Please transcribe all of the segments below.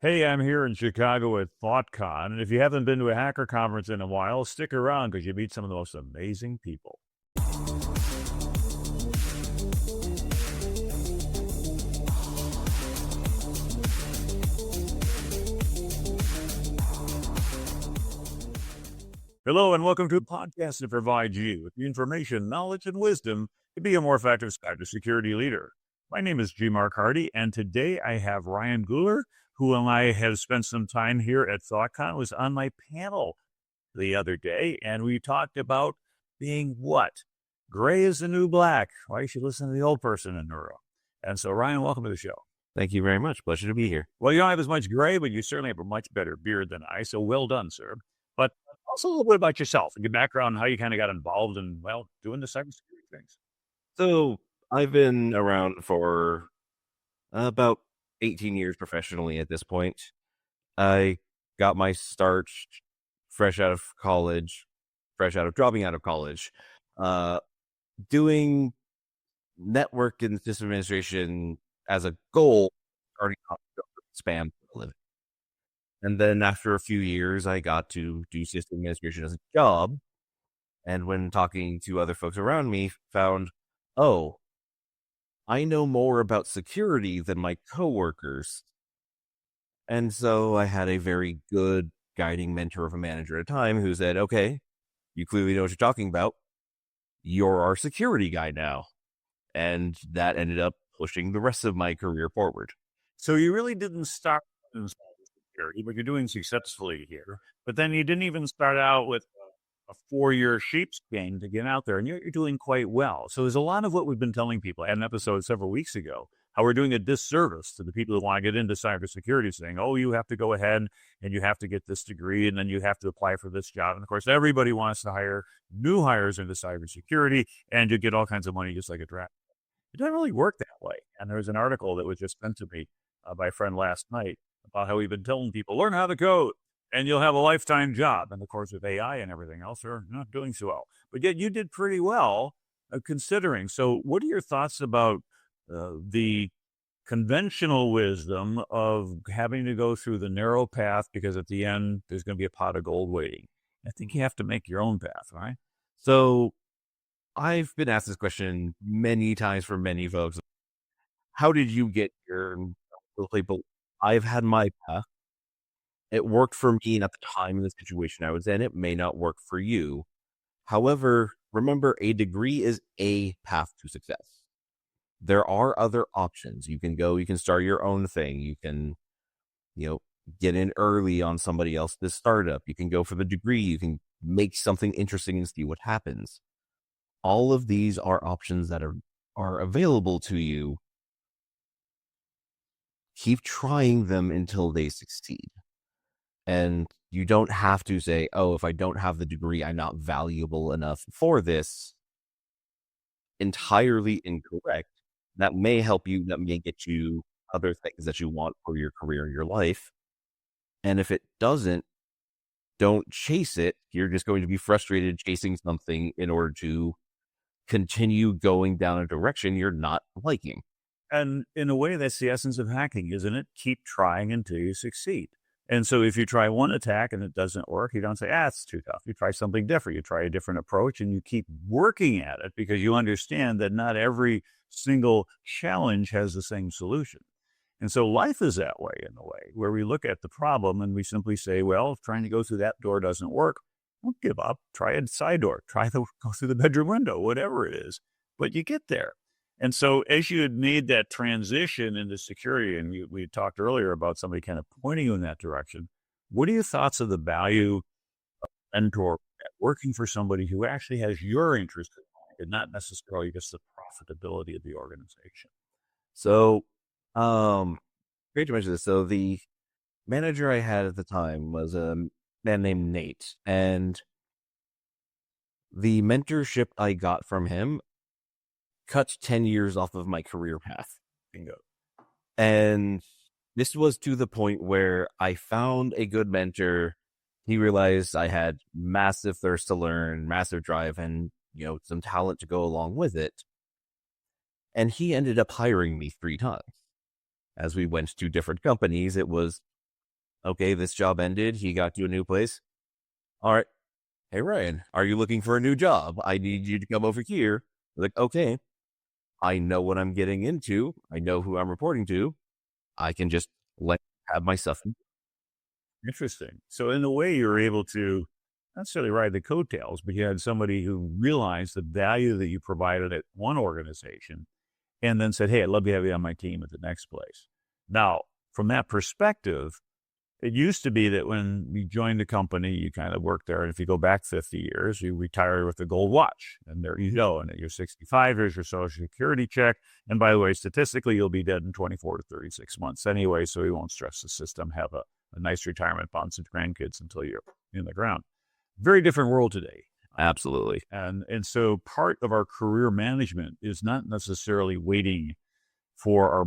Hey, I'm here in Chicago at ThoughtCon, and if you haven't been to a hacker conference in a while, stick around because you meet some of the most amazing people. Hello, and welcome to a podcast that provides you with the information, knowledge, and wisdom to be a more effective cybersecurity leader. My name is G. Mark Hardy, and today I have Ryan Gooler, who and I have spent some time here at ThoughtCon, was on my panel the other day, and we talked about being what? Gray is the new black. Why you should listen to the old person in neuro. And so, Ryan, welcome to the show. Thank you very much. Pleasure to be here. Well, you don't have as much gray, but you certainly have a much better beard than I, so well done, sir. But also a little bit about yourself and your background, how you kind of got involved in, well, doing the cybersecurity things. So I've been around for about 18 years professionally at this point. I got my start fresh out of college, dropping out of college, doing network and system administration as a goal, starting off spam for a living. And then after a few years, I got to do system administration as a job. And when talking to other folks around me, found, oh, I know more about security than my coworkers. And so I had a very good guiding mentor of a manager at a time who said, okay, you clearly know what you're talking about. You're our security guy now. And that ended up pushing the rest of my career forward. So you really didn't start in cybersecurity, but you're doing successfully here. But then you didn't even start out with a 4-year sheepskin to get out there, and you're doing quite well. So there's a lot of what we've been telling people. I had an episode several weeks ago, how we're doing a disservice to the people who want to get into cybersecurity, saying, oh, you have to go ahead and you have to get this degree, and then you have to apply for this job. And of course, everybody wants to hire new hires into cybersecurity, and you get all kinds of money just like a draft. It doesn't really work that way. And there was an article that was just sent to me by a friend last night about how we've been telling people, learn how to code and you'll have a lifetime job. And of course, with AI and everything else, they're not doing so well. But yet you did pretty well considering. So what are your thoughts about the conventional wisdom of having to go through the narrow path because at the end, there's going to be a pot of gold waiting? I think you have to make your own path, right? So I've been asked this question many times from many folks. How did you get your people? I've had my path. It worked for me at the time in the situation I was in. It may not work for you. However, remember, a degree is a path to success. There are other options. You can go, you can start your own thing. You can, get in early on somebody else's startup. You can go for the degree. You can make something interesting and see what happens. All of these are options that are available to you. Keep trying them until they succeed. And you don't have to say, oh, if I don't have the degree, I'm not valuable enough for this. Entirely incorrect. That may help you, that may get you other things that you want for your career and your life. And if it doesn't, don't chase it. You're just going to be frustrated chasing something in order to continue going down a direction you're not liking. And in a way, that's the essence of hacking, isn't it? Keep trying until you succeed. And so if you try one attack and it doesn't work, you don't say, it's too tough. You try something different. You try a different approach and you keep working at it because you understand that not every single challenge has the same solution. And so life is that way in a way, where we look at the problem and we simply say, well, if trying to go through that door doesn't work, don't give up. Try a side door. Go through the bedroom window, whatever it is. But you get there. And so as you had made that transition into security, and we talked earlier about somebody kind of pointing you in that direction, what are your thoughts of the value of a mentor working for somebody who actually has your interest in mind and not necessarily just the profitability of the organization? So, great to mention this. So the manager I had at the time was a man named Nate, and the mentorship I got from him cut 10 years off of my career path. Bingo. And this was to the point where I found a good mentor. He realized I had massive thirst to learn, massive drive, and, some talent to go along with it. And he ended up hiring me 3 times. As we went to different companies, it was Okay, this job ended. He got you a new place. All right. Hey, Ryan, are you looking for a new job? I need you to come over here. Like, okay, I know what I'm getting into. I know who I'm reporting to. I can just let have my stuff. Interesting. So in a way, you were able to not necessarily ride the coattails, but you had somebody who realized the value that you provided at one organization and then said, hey, I'd love to have you on my team at the next place. Now, from that perspective, it used to be that when you joined a company, you kind of worked there. And if you go back 50 years, you retire with a gold watch. And there you go. And at you're 65, here's your Social Security check. And by the way, statistically, you'll be dead in 24 to 36 months anyway. So you won't stress the system. Have a nice retirement, bonds and grandkids until you're in the ground. Very different world today. Absolutely. And so part of our career management is not necessarily waiting for our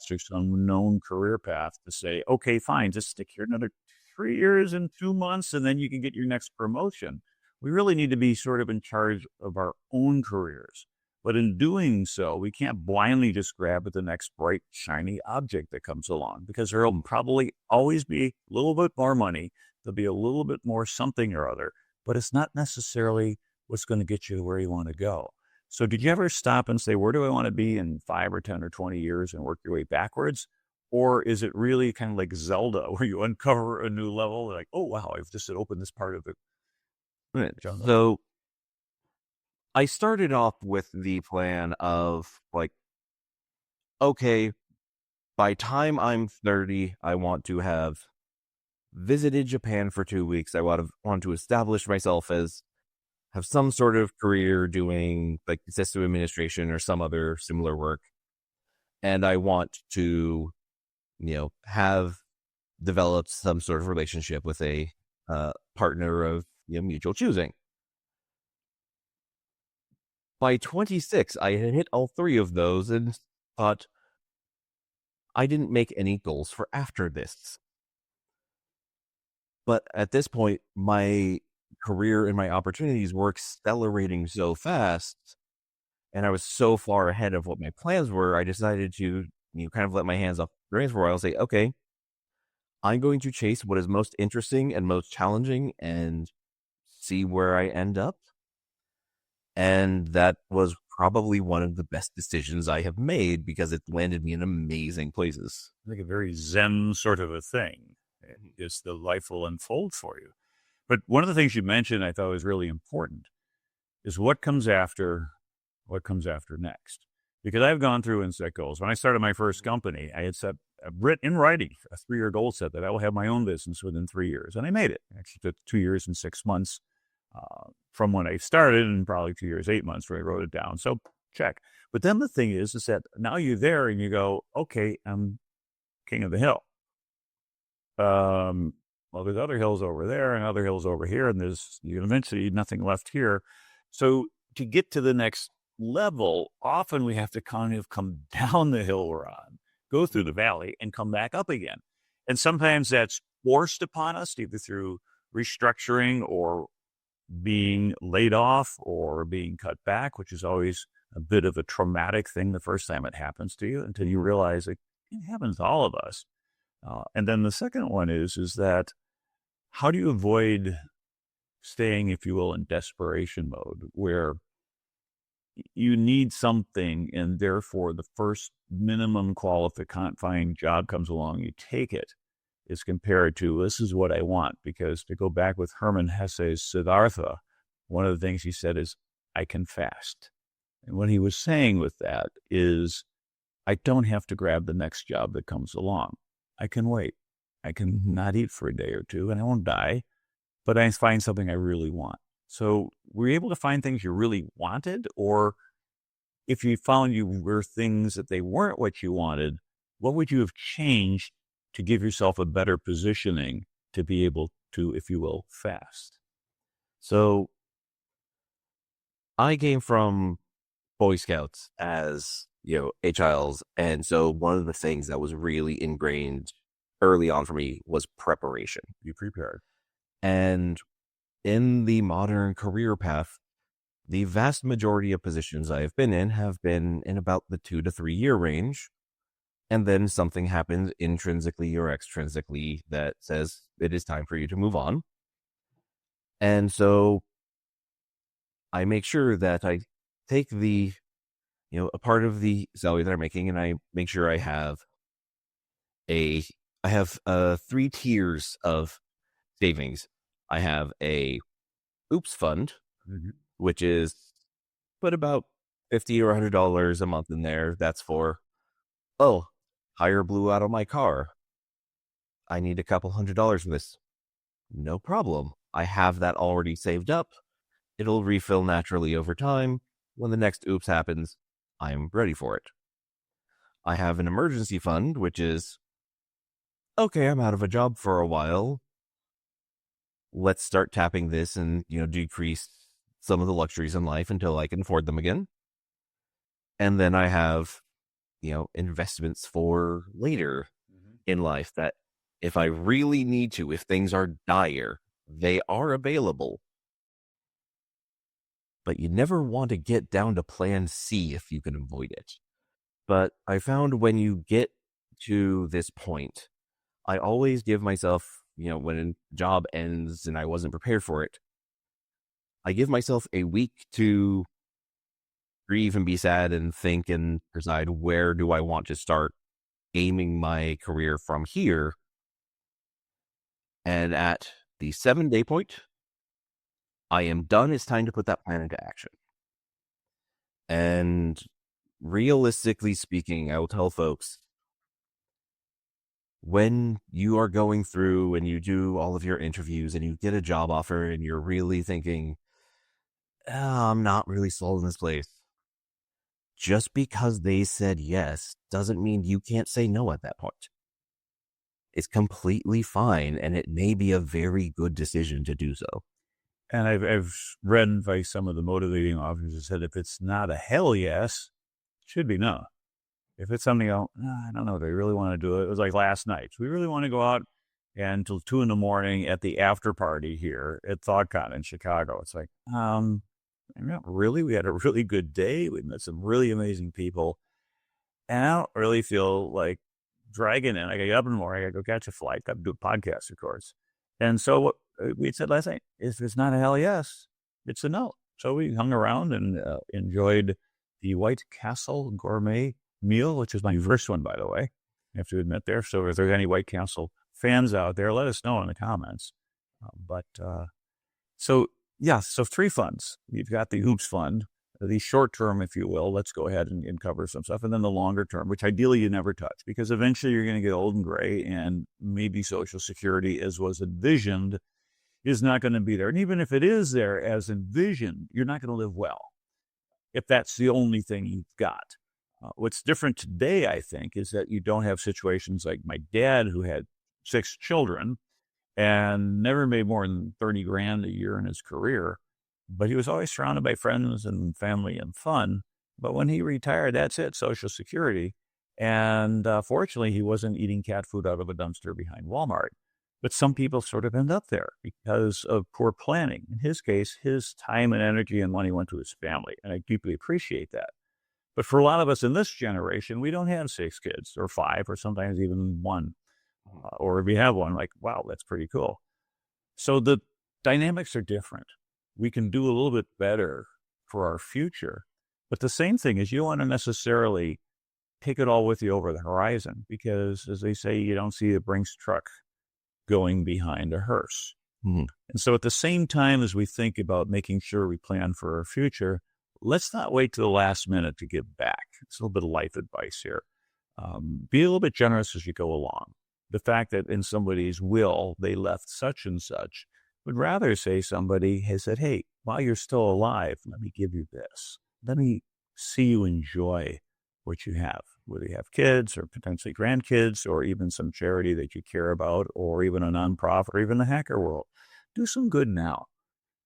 or some known career path to say, okay, fine, just stick here another 3 years and 2 months, and then you can get your next promotion. We really need to be sort of in charge of our own careers. But in doing so, we can't blindly just grab at the next bright, shiny object that comes along because there'll probably always be a little bit more money. There'll be a little bit more something or other, but it's not necessarily what's going to get you to where you want to go. So did you ever stop and say, where do I want to be in 5 or 10 or 20 years and work your way backwards? Or is it really kind of like Zelda where you uncover a new level? Like, oh, wow, I've just opened this part of the jungle. So I started off with the plan of like, okay, by time I'm 30, I want to have visited Japan for 2 weeks. I want to establish myself as have some sort of career doing like system administration or some other similar work. And I want to, have developed some sort of relationship with a partner of mutual choosing. By 26, I had hit all three of those and thought I didn't make any goals for after this. But at this point, my career and my opportunities were accelerating so fast, and I was so far ahead of what my plans were, I decided to kind of let my hands off the reins for a while and say, okay, I'm going to chase what is most interesting and most challenging and see where I end up. And that was probably one of the best decisions I have made because it landed me in amazing places. I think a very Zen sort of a thing. Is the life will unfold for you. But one of the things you mentioned I thought was really important is what comes after next. Because I've gone through and set goals. When I started my first company, I had set in writing a 3-year goal set that I will have my own business within 3 years. And I made it. Actually took 2 years and 6 months from when I started and probably 2 years, 8 months where I wrote it down. So check. But then the thing is that now you're there and you go, okay, I'm king of the hill. Well, there's other hills over there and other hills over here, and there's eventually nothing left here. So to get to the next level, often we have to kind of come down the hill we're on, go through the valley, and come back up again. And sometimes that's forced upon us, either through restructuring or being laid off or being cut back, which is always a bit of a traumatic thing the first time it happens to you until you realize it happens to all of us. And then the second one is that how do you avoid staying, if you will, in desperation mode where you need something and therefore the first minimum qualifying job comes along, you take it, is compared to this is what I want. Because to go back with Hermann Hesse's Siddhartha, one of the things he said is, I can fast. And what he was saying with that is, I don't have to grab the next job that comes along. I can wait. I can not eat for a day or two and I won't die, but I find something I really want. So were you able to find things you really wanted? Or if you found you were things that they weren't what you wanted, what would you have changed to give yourself a better positioning to be able to, if you will, fast? So I came from Boy Scouts as, HILs. And so one of the things that was really ingrained early on for me was preparation. Be prepared. And in the modern career path, the vast majority of positions I have been in have been in about the 2 to 3 year range. And then something happens intrinsically or extrinsically that says it is time for you to move on. And so I make sure that I take a part of the salary that I'm making, and I make sure a, I have 3 tiers of savings. I have a oops fund, Mhm. which is put about $50 or $100 a month in there. That's for, oh, tire blew out of my car. I need a couple $100 for this. No problem. I have that already saved up. It'll refill naturally over time. When the next oops happens, I'm ready for it. I have an emergency fund, which is, okay, I'm out of a job for a while. Let's start tapping this and, decrease some of the luxuries in life until I can afford them again. And then I have, investments for later in life that if I really need to, if things are dire, they are available. But you never want to get down to plan C if you can avoid it. But I found when you get to this point, I always give myself, when a job ends and I wasn't prepared for it, I give myself a week to grieve and be sad and think and decide where do I want to start aiming my career from here. And at the 7-day point, I am done. It's time to put that plan into action. And realistically speaking, I will tell folks, when you are going through and you do all of your interviews and you get a job offer and you're really thinking, I'm not really sold in this place. Just because they said yes doesn't mean you can't say no at that point. It's completely fine, and it may be a very good decision to do so. And I've read by some of the motivating authors that said if it's not a hell yes, it should be no. If it's something else, I don't know if they really want to do it. It was like last night. We really want to go out until 2 a.m. at the after party here at THOTCON in Chicago. It's like, not really. We had a really good day. We met some really amazing people. And I don't really feel like dragging in. I got to get up in the morning. I got to go catch a flight. Got to do a podcast, of course. And so what we said last night, if it's not a hell yes, it's a no. So we hung around and enjoyed the White Castle gourmet meal, which is my first one, by the way. I have to admit there. So if there's any White Castle fans out there, let us know in the comments. So 3 funds. You've got the Hoops Fund, the short term, if you will. Let's go ahead and cover some stuff. And then the longer term, which ideally you never touch, because eventually you're going to get old and gray, and maybe Social Security, as was envisioned, is not going to be there. And even if it is there as envisioned, you're not going to live well if that's the only thing you've got. What's different today, I think, is that you don't have situations like my dad, who had 6 children and never made more than 30 grand a year in his career, but he was always surrounded by friends and family and fun. But when he retired, that's it, Social Security. And fortunately, he wasn't eating cat food out of a dumpster behind Walmart. But some people sort of end up there because of poor planning. In his case, his time and energy and money went to his family, and I deeply appreciate that. But for a lot of us in this generation, we don't have 6 kids or 5 or sometimes even 1. Or if you have one, like, wow, that's pretty cool. So the dynamics are different. We can do a little bit better for our future. But the same thing is, you don't want to necessarily take it all with you over the horizon, because, as they say, you don't see a Brinks truck going behind a hearse. Mm-hmm. And so at the same time as we think about making sure we plan for our future, let's not wait to the last minute to give back. It's a little bit of life advice here. Be a little bit generous as you go along. The fact that in somebody's will they left such and such would rather say somebody has said, hey, while you're still alive, let me give you this. Let me see you enjoy what you have, whether you have kids or potentially grandkids, or even some charity that you care about, or even a nonprofit, or even the hacker world. Do some good now.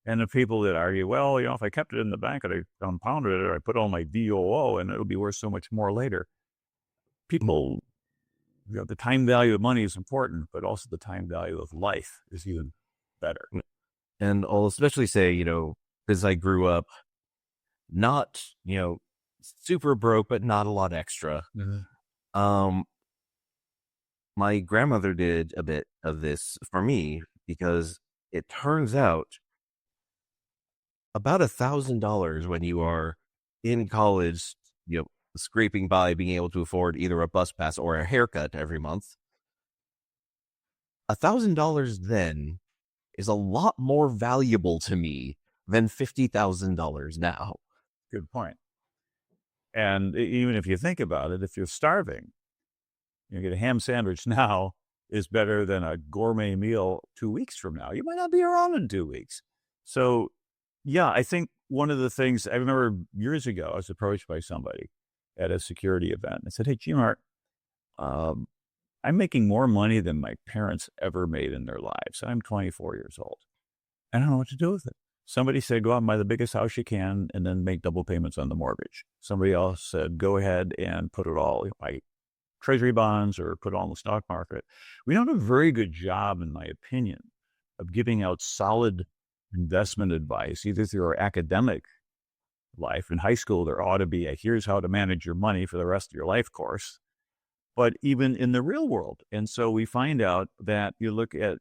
And the people that argue, well, if I kept it in the bank and I compounded it, or I put all my VOO and it'll be worth so much more later. People, the time value of money is important, but also the time value of life is even better. And I'll especially say, because I grew up not, super broke, but not a lot extra. Mm-hmm. My grandmother did a bit of this for me because it turns out about $1,000 when you are in college, scraping by being able to afford either a bus pass or a haircut every month. $1,000 then is a lot more valuable to me than $50,000 now. Good point. And even if you think about it, if you're starving, you get a ham sandwich now is better than a gourmet meal 2 weeks from now. You might not be around in 2 weeks. So, yeah, I think one of the things I remember years ago, I was approached by somebody at a security event. I said, "Hey, G-Mark, um, I'm making more money than my parents ever made in their lives. I'm 24 years old. I don't know what to do with it." Somebody said, "Go out and buy the biggest house you can and then make double payments on the mortgage." Somebody else said, "Go ahead and put it all, buy treasury bonds or put it all in the stock market." We don't do a very good job, in my opinion, of giving out solid investment advice, either through our academic life. In high school, there ought to be a "here's how to manage your money for the rest of your life" course, but even in the real world. And so we find out that you look at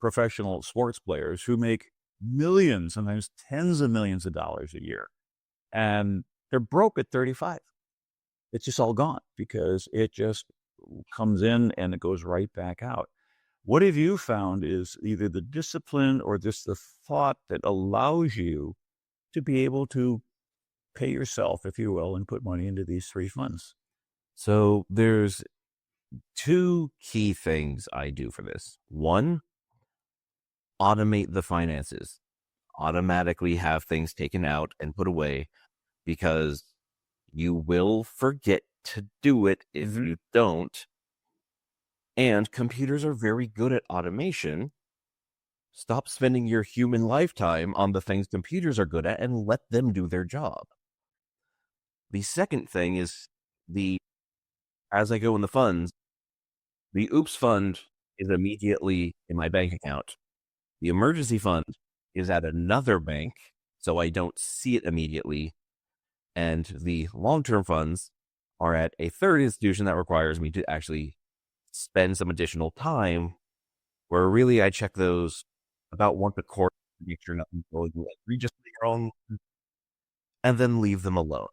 professional sports players who make millions, sometimes tens of millions of dollars a year, and they're broke at 35. It's just all gone because it just comes in and it goes right back out. What have you found is either the discipline or just the thought that allows you to be able to pay yourself, if you will, and put money into these 3 funds? So there's 2 key things I do for this. One, automate the finances. Automatically have things taken out and put away, because you will forget to do it if you don't. And computers are very good at automation. Stop spending your human lifetime on the things computers are good at and let them do their job. The second thing is as I go in the funds, the OOPS fund is immediately in my bank account. The emergency fund is at another bank, so I don't see it immediately. And the long-term funds are at a third institution that requires me to actually spend some additional time, where really I check those about once a quarter to make sure nothing's going egregiously wrong, and then leave them alone.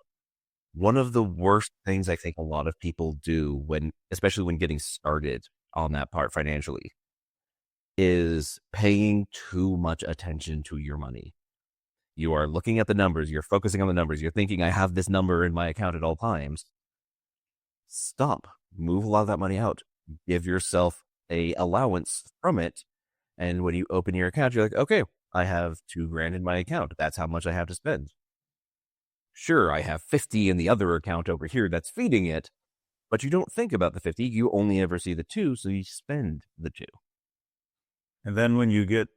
One of the worst things I think a lot of people do, especially when getting started on that part financially, is paying too much attention to your money. You are looking at the numbers, you're focusing on the numbers, you're thinking, I have this number in my account at all times. Stop. Move a lot of that money out. Give yourself a allowance from it. And when you open your account, you're like, okay, I have $2,000 in my account. That's how much I have to spend. Sure, I have 50 in the other account over here that's feeding it, but you don't think about the 50. You only ever see the 2, so you spend the 2. And then when you get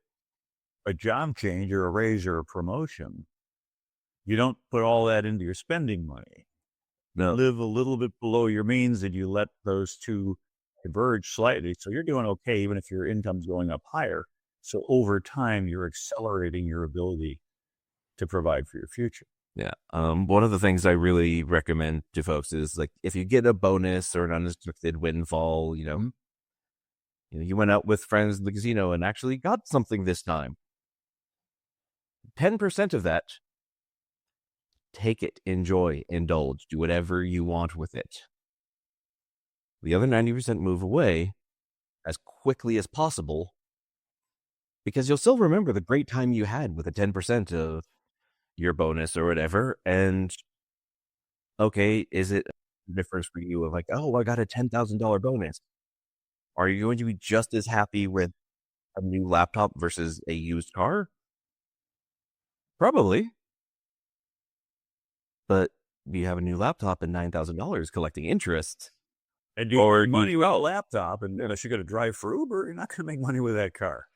a job change or a raise or a promotion, you don't put all that into your spending money. No. Live a little bit below your means and you let those two diverge slightly. So you're doing okay, even if your income's going up higher. So over time, you're accelerating your ability to provide for your future. Yeah. One of the things I really recommend to folks is, like, if you get a bonus or an unrestricted windfall, you went out with friends at the casino and actually got something this time. 10% of that, take it, enjoy, indulge, do whatever you want with it. The other 90% move away as quickly as possible, because you'll still remember the great time you had with the 10% of your bonus or whatever. And okay, is it a difference for you of like, oh, I got a $10,000 bonus? Are you going to be just as happy with a new laptop versus a used car? Probably. But you have a new laptop and $9,000 collecting interest. And you make money without a laptop, and unless you're going to drive for Uber, you're not going to make money with that car.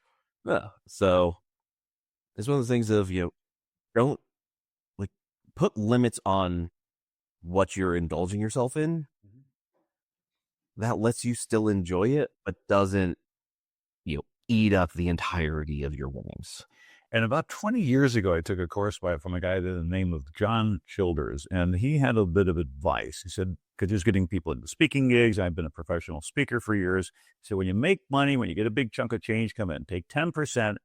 Yeah. So it's one of the things of, don't put limits on what you're indulging yourself in. That lets you still enjoy it, but doesn't, eat up the entirety of your winnings. And about 20 years ago, I took a course from a guy by the name of John Childers, and he had a bit of advice. He said, because just getting people into speaking gigs. I've been a professional speaker for years. So when you make money, when you get a big chunk of change come in, take 10%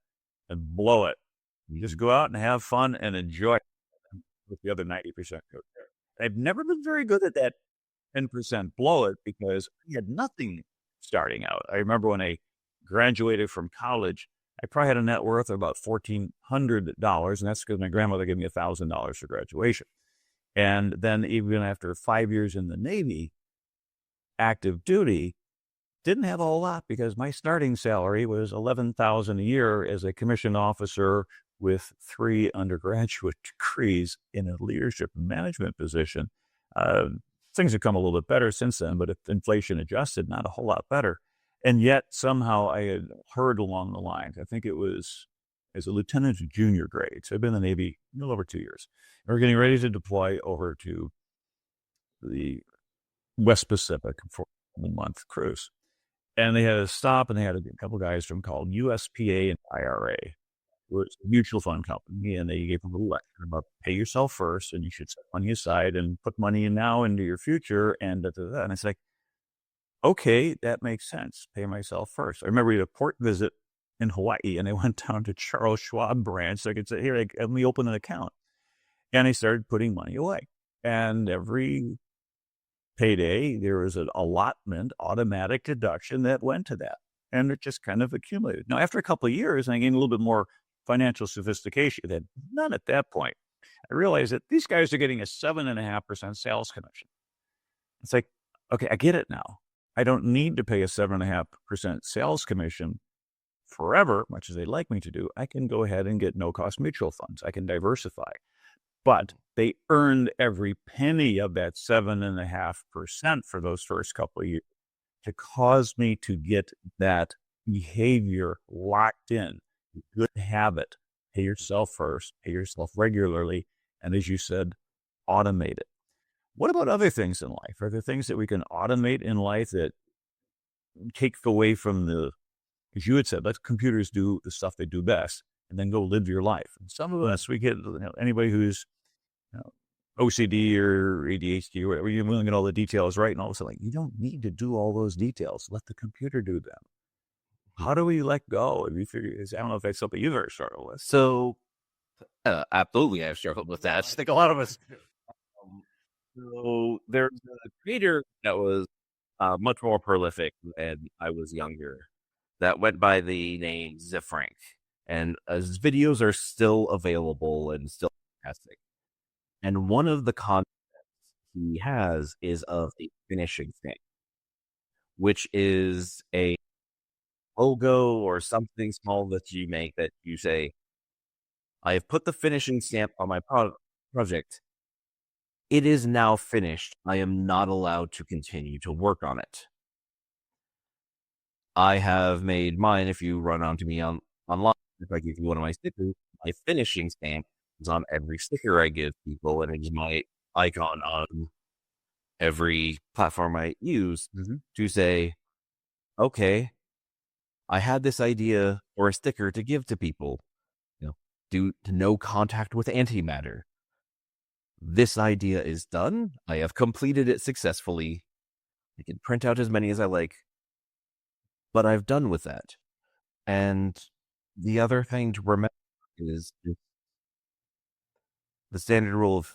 and blow it. You just go out and have fun and enjoy it with the other 90% go there. I've never been very good at that 10% blow it because I had nothing starting out. I remember when I graduated from college, I probably had a net worth of about $1,400, and that's because my grandmother gave me $1,000 for graduation. And then even after 5 years in the Navy, active duty, didn't have a whole lot because my starting salary was $11,000 a year as a commissioned officer with 3 undergraduate degrees in a leadership and management position. Things have come a little bit better since then, but if inflation adjusted, not a whole lot better. And yet somehow I had heard along the lines, I think it was as a lieutenant to junior grade. So I've been in the Navy a little over 2 years. We're getting ready to deploy over to the West Pacific for a month cruise. And they had to stop, and they had a couple guys from called USPA and IRA. It was a mutual fund company, and they gave a little lecture about pay yourself first, and you should set money aside and put money in now into your future. And and it's like, okay, that makes sense. Pay myself first. I remember we had a port visit in Hawaii, and I went down to Charles Schwab branch so I could say, here, let me open an account. And I started putting money away. And every payday, there was an allotment, automatic deduction that went to that. And it just kind of accumulated. Now, after a couple of years, I gained a little bit more financial sophistication. That none at that point. I realized that these guys are getting a 7.5% sales commission. It's like, okay, I get it now. I don't need to pay a 7.5% sales commission forever, much as they'd like me to do. I can go ahead and get no-cost mutual funds. I can diversify. But they earned every penny of that 7.5% for those first couple of years to cause me to get that behavior locked in. Good habit. Pay yourself first, pay yourself regularly, and as you said, automate it. What about other things in life? Are there things that we can automate in life that take away from as you had said, let computers do the stuff they do best and then go live your life? And some of us, we get, anybody who's OCD or ADHD or whatever, you're willing to get all the details right, and all of a sudden, like, you don't need to do all those details. Let the computer do them. How do we let go? If you figure, I don't know if that's something you've ever struggled with. So, absolutely, I've struggled with that. I think a lot of us. So there's a creator that was much more prolific when I was younger that went by the name Zifrank, and his videos are still available and still fantastic. And one of the concepts he has is of the finishing stamp, which is a logo or something small that you make that you say, I have put the finishing stamp on my project. It is now finished. I am not allowed to continue to work on it. I have made mine. If you run onto me online, if I give you one of my stickers, my finishing stamp is on every sticker I give people, and it is my icon on every platform I use to say, okay, I had this idea or a sticker to give to people, due to no contact with antimatter. This idea is done. I have completed it successfully. I can print out as many as I like, but I've done with that. And the other thing to remember is the standard rule of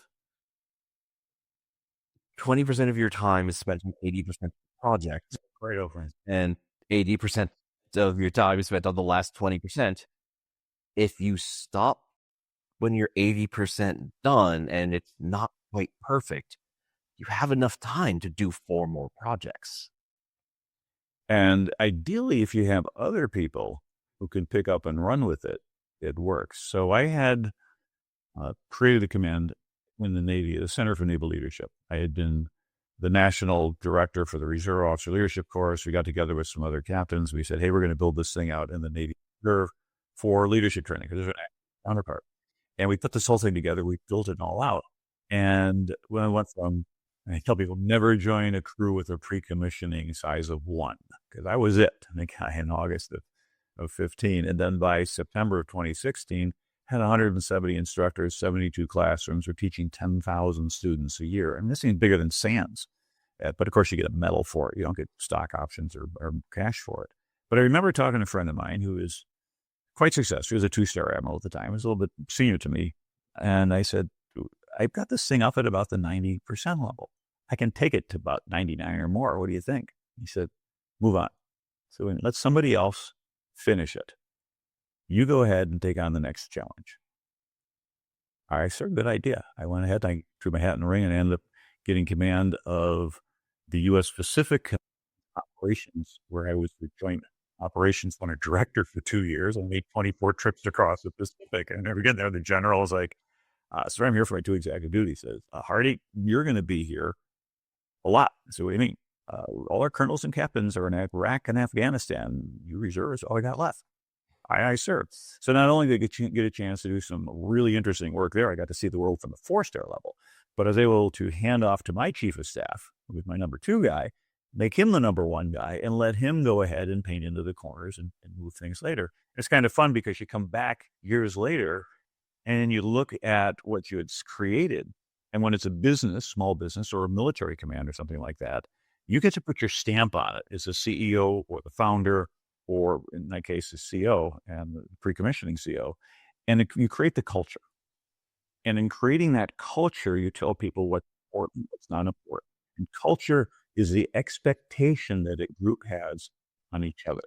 20% of your time is spent on 80% of the project. Right over. And 80% of your time is spent on the last 20%. If you stop when you're 80% done and it's not quite perfect, you have enough time to do 4 more projects. And ideally, if you have other people who can pick up and run with it, it works. So I had created the command in the Navy, the Center for Naval Leadership. I had been the national director for the Reserve Officer Leadership Course. We got together with some other captains. We said, hey, we're going to build this thing out in the Navy Reserve for leadership training, because there's an counterpart. And we put this whole thing together. We built it all out. And when I went from, I tell people, never join a crew with a pre-commissioning size of 1, because I was it. I think in August of 15. And then by September of 2016, had 170 instructors, 72 classrooms. We're teaching 10,000 students a year. And this thing's bigger than SANS. But of course, you get a medal for it. You don't get stock options or cash for it. But I remember talking to a friend of mine who is quite successful. He was a 2-star admiral at the time. He was a little bit senior to me. And I said, I've got this thing up at about the 90% level. I can take it to about 99 or more. What do you think? He said, move on. So let somebody else finish it. You go ahead and take on the next challenge. All right, sir, good idea. I went ahead, I threw my hat in the ring and ended up getting command of the U.S. Pacific operations, where I was the joint operations center director for 2 years. I made 24 trips across the Pacific. And again, there, the general was like, sir, I'm here for my 2 executive duties. He says, Hardy, you're going to be here a lot. So what do you mean? All our colonels and captains are in Iraq and Afghanistan. You reserves all I got left. Aye, sir. So not only did I get a chance to do some really interesting work there, I got to see the world from the 4-star level, but I was able to hand off to my chief of staff, who was my number 2 guy, make him the number 1 guy, and let him go ahead and paint into the corners and move things later. It's kind of fun because you come back years later and you look at what you had created. And when it's a business, small business, or a military command or something like that, you get to put your stamp on it as a CEO or the founder, or in my case, the CO and the pre-commissioning CO, and you create the culture. And in creating that culture, you tell people what's important, what's not important. And culture is the expectation that a group has on each other.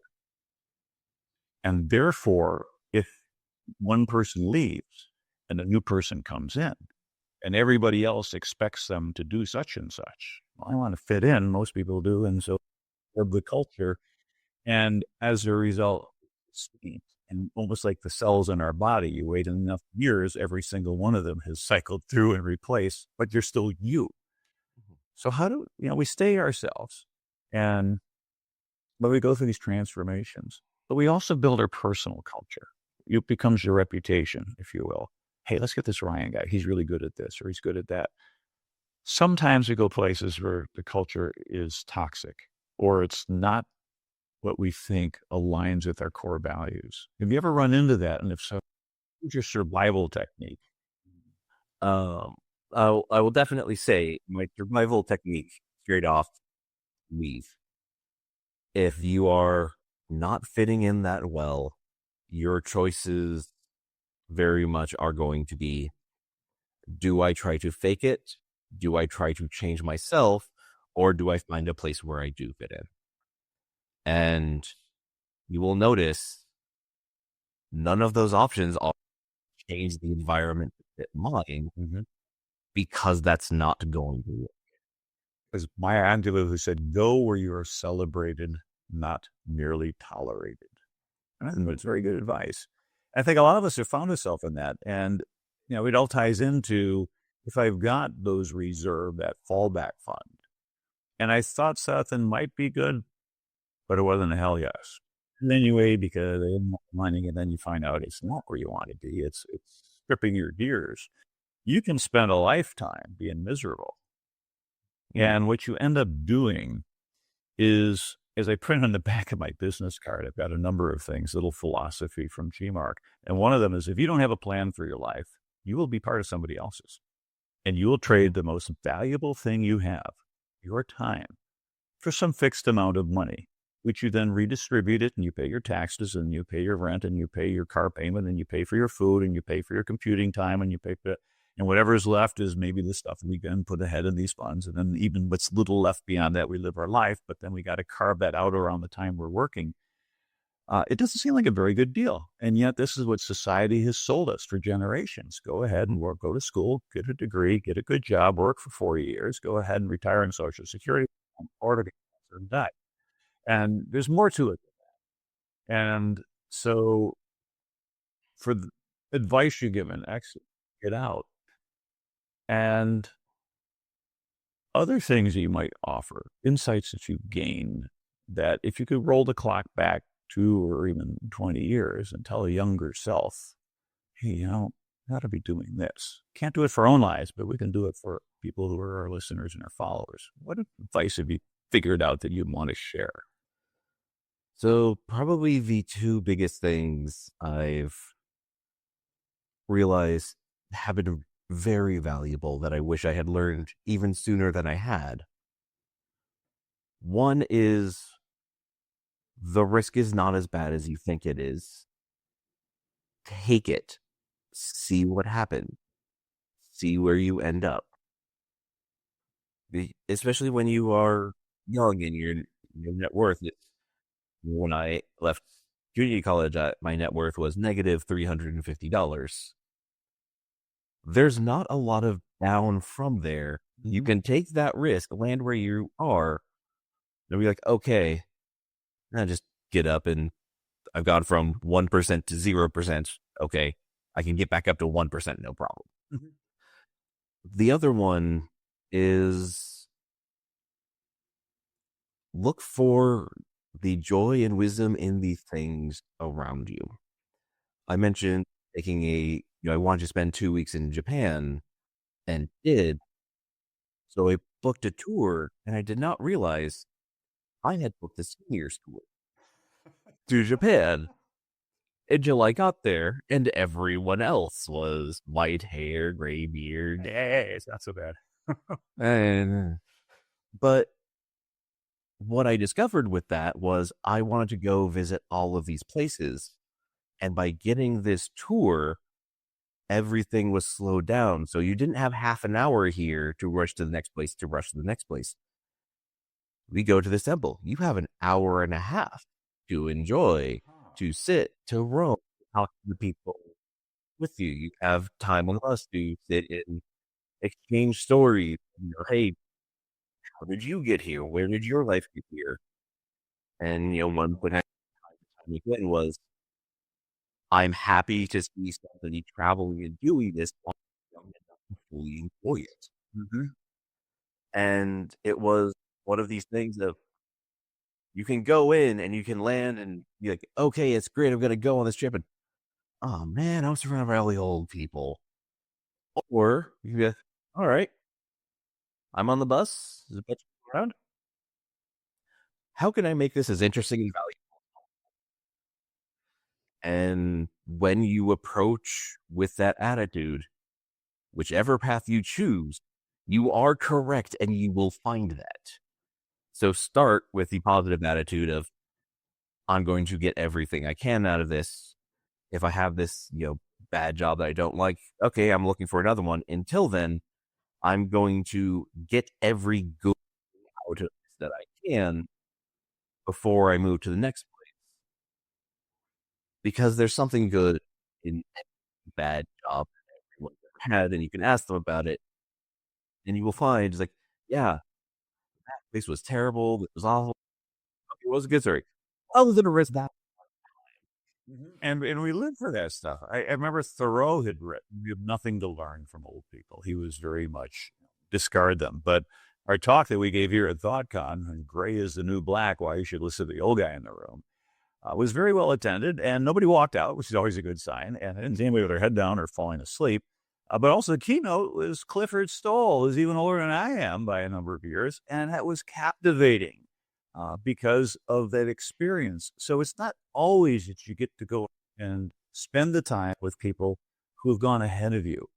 And therefore, if one person leaves and a new person comes in, and everybody else expects them to do such and such, well, I want to fit in. Most people do. And so of the culture. And as a result, and almost like the cells in our body, you wait enough years, every single one of them has cycled through and replaced, but you're still you. So how do, we stay ourselves, but we go through these transformations, but we also build our personal culture. It becomes your reputation, if you will. Hey, let's get this Ryan guy. He's really good at this, or he's good at that. Sometimes we go places where the culture is toxic, or it's not what we think aligns with our core values. Have you ever run into that? And if so, what's your survival technique? I will definitely say my survival technique straight off, leave. If you are not fitting in that well, your choices very much are going to be, do I try to fake it? Do I try to change myself? Or do I find a place where I do fit in? And you will notice none of those options are change the environment to fit mine, because that's not going to work. It was Maya Angelou who said, go where you are celebrated, not merely tolerated. And I think it's very good advice. I think a lot of us have found ourselves in that. And, it all ties into, if I've got those reserve, that fallback fund, and I thought something might be good, but it wasn't a hell yes. And anyway, because they didn't want money, and then you find out it's not where you want to be. It's stripping your gears. You can spend a lifetime being miserable. And what you end up doing is, as I print on the back of my business card, I've got a number of things, little philosophy from GMARC. And one of them is, if you don't have a plan for your life, you will be part of somebody else's. And you will trade the most valuable thing you have, your time, for some fixed amount of money, which you then redistribute it, and you pay your taxes, and you pay your rent, and you pay your car payment, and you pay for your food, and you pay for your computing time, and you pay for it. And whatever is left is maybe the stuff we can put ahead in these funds. And then even what's little left beyond that, we live our life, but then we got to carve that out around the time we're working. It doesn't seem like a very good deal. And yet this is what society has sold us for generations. Go ahead and work, go to school, get a degree, get a good job, work for 4 years, go ahead and retire in Social Security, or to get cancer and die. And there's more to it. And so for the advice you're given, actually get out. And other things you might offer, insights that you've gained, that if you could roll the clock back 2 or even 20 years and tell a younger self, hey, you got to be doing this. Can't do it for our own lives, but we can do it for people who are our listeners and our followers. What advice have you figured out that you'd want to share? So probably the 2 biggest things I've realized have been very valuable that I wish I had learned even sooner than I had One is the risk is not as bad as you think it is. Take it. See what happens. See where you end up. Especially when you are young and your net worth. When I left junior college, my net worth was negative $350. There's not a lot of down from there. You can take that risk, land where you are, and be like, okay, I just get up and I've gone from 1% to 0%. Okay, I can get back up to 1%, no problem. Mm-hmm. The other one is look for the joy and wisdom in the things around you. I mentioned taking I wanted to spend 2 weeks in Japan and did. So I booked a tour and I did not realize I had booked the seniors tour to Japan until I got there and everyone else was white hair, gray beard. It's not so bad. But what I discovered with that was I wanted to go visit all of these places. And by getting this tour, everything was slowed down. So you didn't have half an hour here to rush to the next place, to rush to the next place. We go to this temple. You have an hour and a half to enjoy, to sit, to roam, talk to the people with you. You have time on the bus to sit and exchange stories. Hey, how did you get here? Where did your life get here? And, one point I again was, I'm happy to see somebody traveling and doing this while young enough to fully enjoy it. Mm-hmm. And it was one of these things of you can go in and you can land and be like, okay, it's great. I'm going to go on this trip. And oh man, I'm surrounded by all the old people. Or you can be like, all right, I'm on the bus. There's a bunch of people around. How can I make this as interesting and valuable? And when you approach with that attitude, whichever path you choose, you are correct and you will find that. So start with the positive attitude of, I'm going to get everything I can out of this. If I have this, bad job that I don't like, okay, I'm looking for another one. Until then, I'm going to get every good out of this that I can before I move to the next place. Because there's something good in every bad job that everyone had, and you can ask them about it, and you will find, it's like, yeah, that place was terrible, it was awful, it was a good story. I was going to risk that. And we live for that stuff. I remember Thoreau had written, "We have nothing to learn from old people." He was very much discard them. But our talk that we gave here at ThoughtCon, "Gray is the New Black: Why You Should Listen to the Old Guy in the Room," was very well attended, and nobody walked out, which is always a good sign. And I didn't see anybody with their head down or falling asleep. But also the keynote was Clifford Stoll, who's even older than I am by a number of years, and that was captivating. Because of that experience. So it's not always that you get to go and spend the time with people who have gone ahead of you.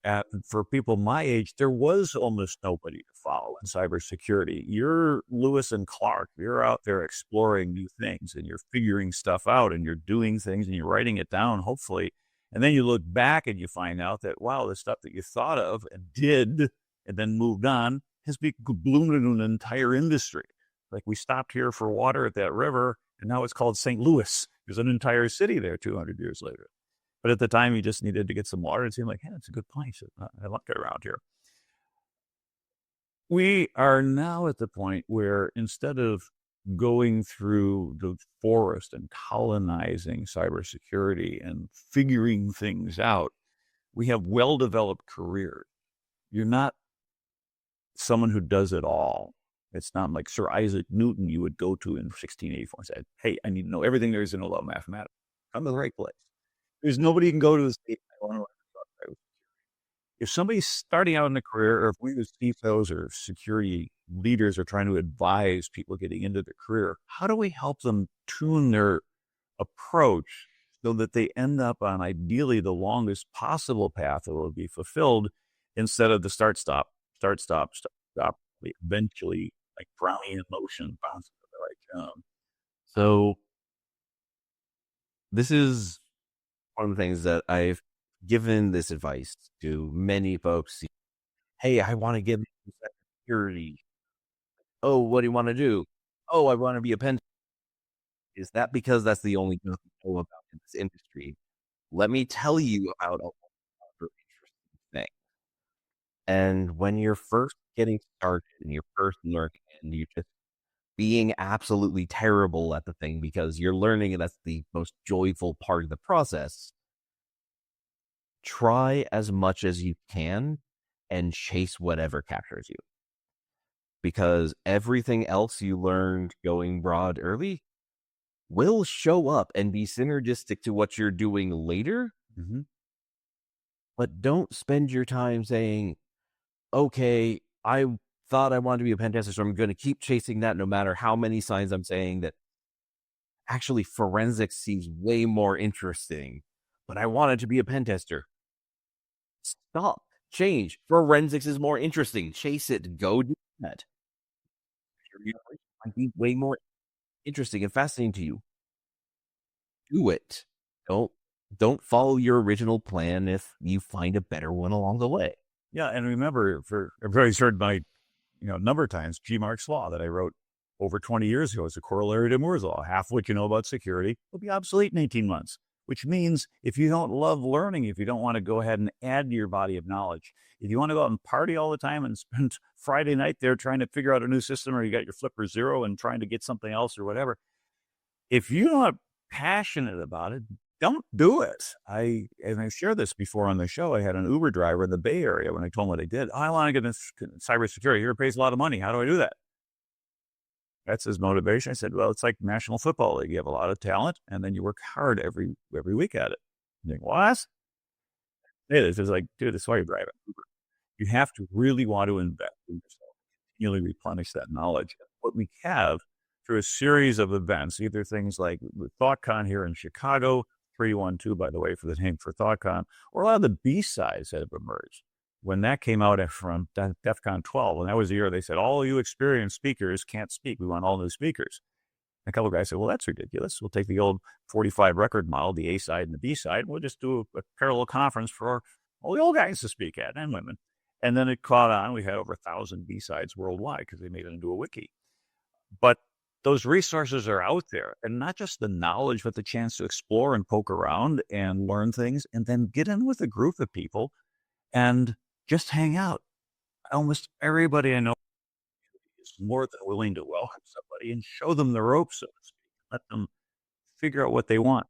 And for people my age, there was almost nobody to follow in cybersecurity. You're Lewis and Clark. You're out there exploring new things and you're figuring stuff out and you're doing things and you're writing it down, hopefully. And then you look back and you find out that, wow, the stuff that you thought of and did and then moved on has bloomed into an entire industry. Like we stopped here for water at that river, and now it's called St. Louis. There's an entire city there 200 years later. But at the time, you just needed to get some water. It seemed like, hey, it's a good place. I like it around here. We are now at the point where instead of going through the forest and colonizing cybersecurity and figuring things out, we have well-developed careers. You're not someone who does it all. It's not like Sir Isaac Newton you would go to in 1684 and say, hey, I need to know everything there is to know about mathematics. Come to the right place. There's nobody you can go to the state. If somebody's starting out in a career, or if we as CISOs or security leaders are trying to advise people getting into their career, how do we help them tune their approach so that they end up on ideally the longest possible path that will be fulfilled instead of the start, stop, eventually like brownie in motion, bouncing at the right jump. So this is one of the things that I've given this advice to many folks. Hey, I want to get into cybersecurity. Oh, what do you want to do? Oh, I want to be a pen. Is that because that's the only thing you know about in this industry? Let me tell you about a lot of other interesting things. And when you're first getting started and you're first learning and you just being absolutely terrible at the thing because you're learning and that's the most joyful part of the process, try as much as you can and chase whatever captures you. Because everything else you learned going broad early will show up and be synergistic to what you're doing later. Mm-hmm. But don't spend your time saying, okay, I thought I wanted to be a pen tester, so I'm going to keep chasing that no matter how many signs I'm saying that actually forensics seems way more interesting, but I wanted to be a pen tester. Stop. Change. Forensics is more interesting. Chase it. Go do that. Your might be way more interesting and fascinating to you. Do it. Don't follow your original plan if you find a better one along the way. Yeah, and remember, for everybody's heard my, a number of times, G. Mark's Law that I wrote over 20 years ago. It's a corollary to Moore's Law. Half what you know about security will be obsolete in 18 months, which means if you don't love learning, if you don't want to go ahead and add to your body of knowledge, if you want to go out and party all the time and spend Friday night there trying to figure out a new system, or you got your flipper zero and trying to get something else or whatever, if you're not passionate about it, don't do it. And I've shared this before on the show. I had an Uber driver in the Bay Area when I told him what I did. I want to get into cybersecurity. Here it pays a lot of money. How do I do that? That's his motivation. I said, well, it's like National Football League. You have a lot of talent, and then you work hard every week at it. You think, what? It is. It's like, dude, that's why you're driving Uber. You have to really want to invest in yourself, continually replenish that knowledge. What we have through a series of events, either things like the ThoughtCon here in Chicago, 312, by the way, for the name for ThoughtCon, or a lot of the B-sides that have emerged. When that came out from DEF CON 12, and that was the year they said, all you experienced speakers can't speak. We want all new speakers. And a couple of guys said, well, that's ridiculous. We'll take the old 45 record model, the A side and the B side, and we'll just do a parallel conference for all the old guys to speak at, and women. And then it caught on. We had over 1,000 B-sides worldwide because they made it into a wiki. But those resources are out there, and not just the knowledge, but the chance to explore and poke around and learn things, and then get in with a group of people and just hang out. Almost everybody I know is more than willing to welcome somebody and show them the ropes, so to speak. Let them figure out what they want.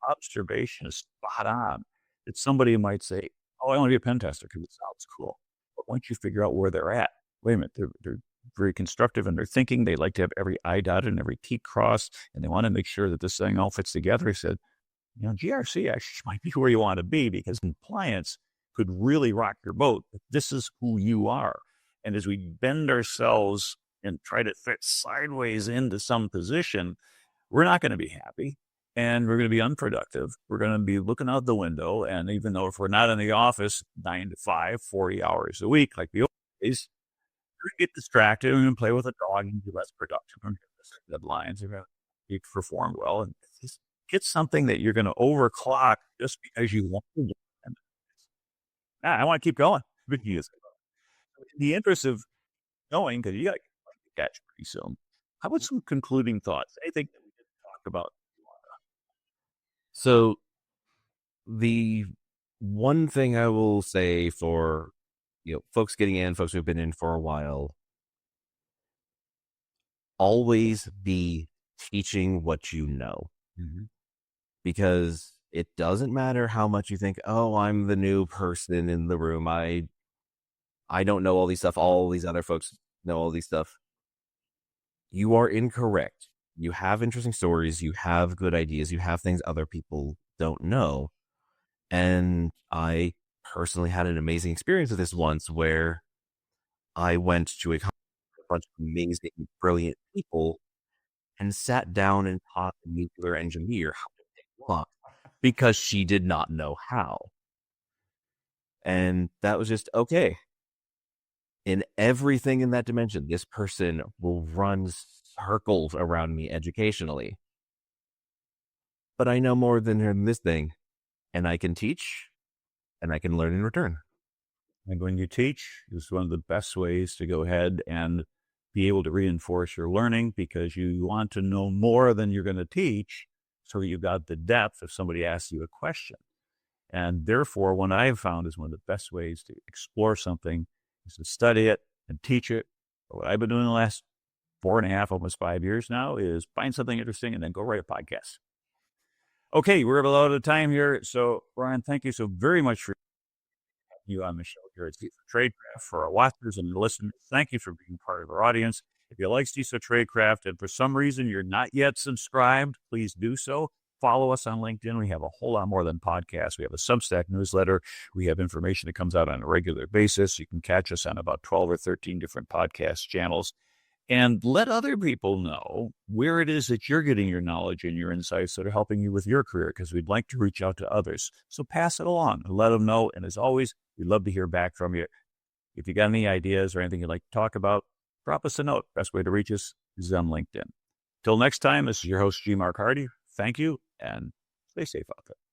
Observation is spot on. That somebody might say, oh, I want to be a pen tester because it sounds cool. But once you figure out where they're at, wait a minute, they're very constructive in their thinking. They like to have every I dotted and every T crossed, and they want to make sure that this thing all fits together. He said, GRC actually might be where you want to be, because compliance could really rock your boat. But this is who you are. And as we bend ourselves and try to fit sideways into some position, we're not going to be happy. And we're going to be unproductive. We're going to be looking out the window. And even though if we're not in the office 9 to 5, 40 hours a week, like the old days, we're going to get distracted and play with a dog and be less productive. We're going to get deadlines. You performed well. And just get something that you're going to overclock just because you want to. I want to keep going. In the interest of knowing, because you got to catch pretty soon. How about some concluding thoughts? Anything that we didn't talk about? So the one thing I will say for folks getting in, folks who've been in for a while, always be teaching what you know. Mm-hmm. Because it doesn't matter how much you think, oh, I'm the new person in the room. I don't know all these stuff. All these other folks know all these stuff. You are incorrect. You have interesting stories. You have good ideas. You have things other people don't know. And I personally had an amazing experience with this once, where I went to a bunch of amazing, brilliant people and sat down and taught a nuclear engineer how to pick lock because she did not know how. And that was just okay. in everything in that dimension, this person will run circles around me educationally. But I know more than this thing, and I can teach, and I can learn in return. And when you teach, it's one of the best ways to go ahead and be able to reinforce your learning, because you want to know more than you're going to teach, so that you've got the depth if somebody asks you a question. And therefore, what I've found is one of the best ways to explore something is to study it and teach it. What I've been doing the last 4.5, almost 5 years now, is find something interesting and then go write a podcast. Okay, we're a lot of time here. So, Ryan, thank you so very much for you on the show here at CISO Tradecraft. For our watchers and listeners, thank you for being part of our audience. If you like CISO Tradecraft and for some reason you're not yet subscribed, please do so. Follow us on LinkedIn. We have a whole lot more than podcasts. We have a Substack newsletter. We have information that comes out on a regular basis. You can catch us on about 12 or 13 different podcast channels. And let other people know where it is that you're getting your knowledge and your insights that are helping you with your career, because we'd like to reach out to others. So pass it along and let them know. And as always, we'd love to hear back from you. If you got any ideas or anything you'd like to talk about, drop us a note. Best way to reach us is on LinkedIn. Till next time, this is your host, G. Mark Hardy. Thank you, and stay safe out there.